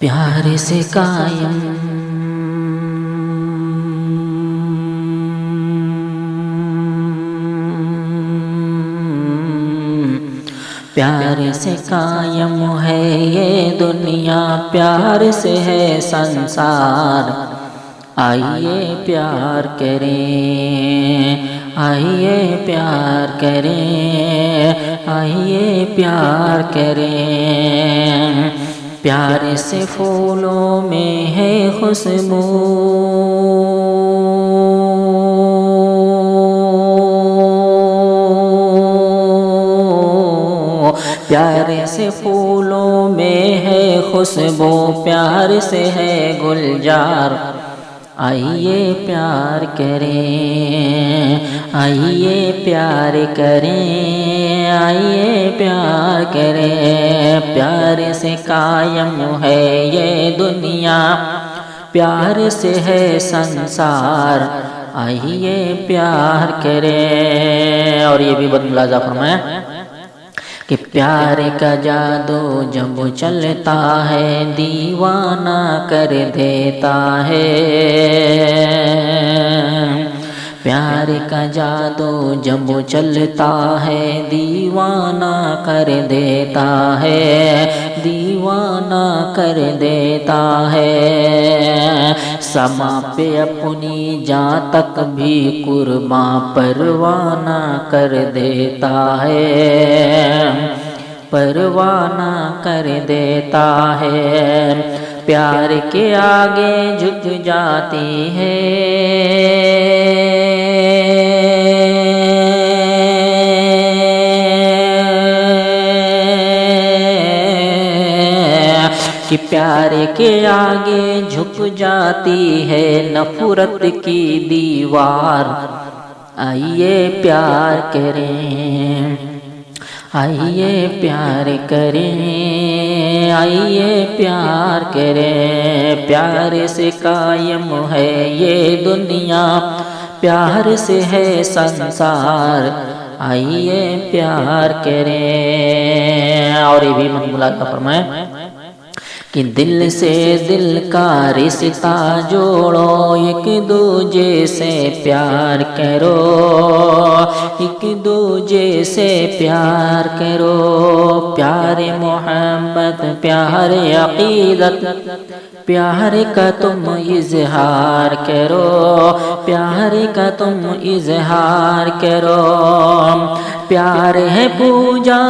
پیار سے قائم پیار سے قائم ہے یہ دنیا، پیار سے ہے سنسار۔ آئیے پیار کریں، آئیے پیار کریں، آئیے پیار کریں۔ پیار سے پھولوں میں ہے خوشبو، پیار سے پھولوں میں ہے خوشبو، پیار سے ہے گلزار۔ آئیے پیار کریں، آئیے پیار کریں، آئیے پیار کریں۔ پیار سے قائم ہے یہ دنیا، پیار سے ہے سنسار۔ آئیے پیار کریں۔ اور یہ بھی بہت ملاحظہ فرمائیں کہ پیار کا جادو جب چلتا ہے دیوانہ کر دیتا ہے۔ پیار کا جادو جب چلتا ہے دیوانہ کر دیتا ہے، دیوانہ کر دیتا ہے۔ سما پہ اپنی جاں تک بھی قرباں پروانہ کر دیتا ہے، پروانہ کر دیتا ہے۔ پیار کے آگے جھک جاتی ہے، کہ پیار کے آگے جھک جاتی ہے نفرت کی دیوار۔ آئیے پیار کریں، آئیے پیار کریں، آئیے پیار کریں۔ پیار سے قائم ہے یہ دنیا، پیار سے ہے سنسار۔ آئیے پیار کریں۔ اور یہ بھی ملاحظہ فرمائیں کہ دل سے دل کا رشتہ جوڑو، ایک دوجے سے پیار کرو، ایک دوجے سے پیار کرو۔ پیار محبت، پیار عقیدت، پیار کا تم اظہار کرو، پیار کا تم اظہار کرو۔ پیار ہے پوجا،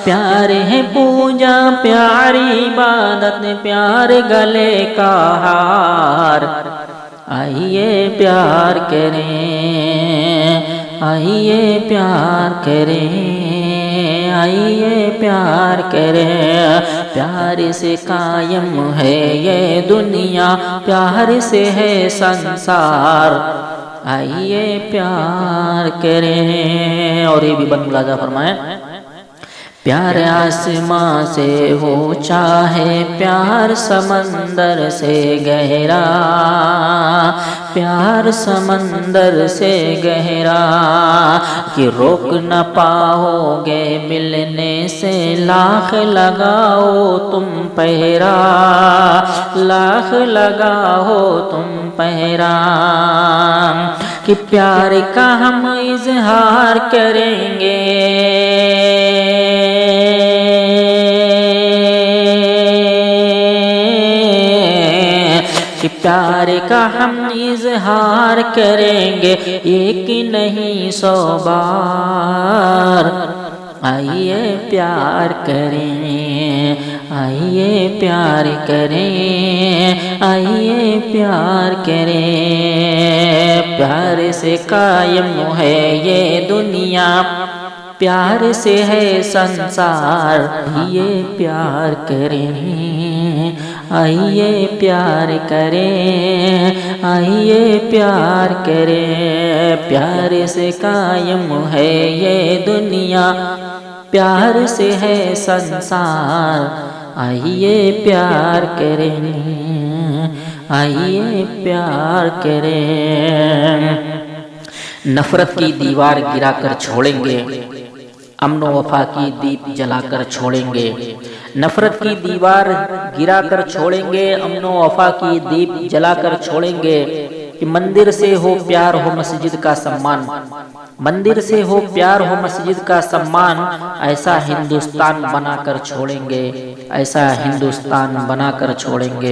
پیار ہے پوجا، پیاری عبادت، پیار گلے کا ہار۔ آئیے پیار کریں، آئیے پیار کریں، آئیے پیار کریں۔ پیار سے قائم ہے یہ دنیا، پیار سے ہے سنسار۔ آئیے پیار کریں۔ اور یہ بھی بند ملاحظہ فرمائیں، پیار آسماں سے اونچا ہے، پیار سمندر سے گہرا، پیار سمندر سے گہرا۔ کہ روک نہ پاؤ گے ملنے سے، لاکھ لگاؤ تم پہرا، لاکھ لگاؤ تم پہرا۔ کہ پیار کا ہم اظہار کریں گے، کہ پیار کا ہم اظہار کریں گے، ایک نہیں 100 بار۔ آئیے پیار کریں، آئیے پیار کریں، آئیے پیار کریں۔ پیار سے قائم ہے یہ دنیا، پیار سے ہے سنسار۔ آئیے پیار کریں، آئیے پیار کریں، آئیے پیار کریں۔ پیار سے قائم ہے یہ دنیا، پیار سے ہے سنسار۔ آئیے پیار کریں، آئیے پیار کریں۔ نفرت کی دیوار گرا کر چھوڑیں گے، امن و وفا کی دیپ جلا کر چھوڑیں گے۔ نفرت کی دیوار گرا کر چھوڑیں گے، امن و وفا کی دیپ جلا کر چھوڑیں گے۔ کہ مندر سے ہو پیار ہو مسجد کا سمان، مندر سے ہو پیار ہو مسجد کا سمان، ایسا ہندوستان بنا کر چھوڑیں گے، ایسا ہندوستان بنا کر چھوڑیں گے۔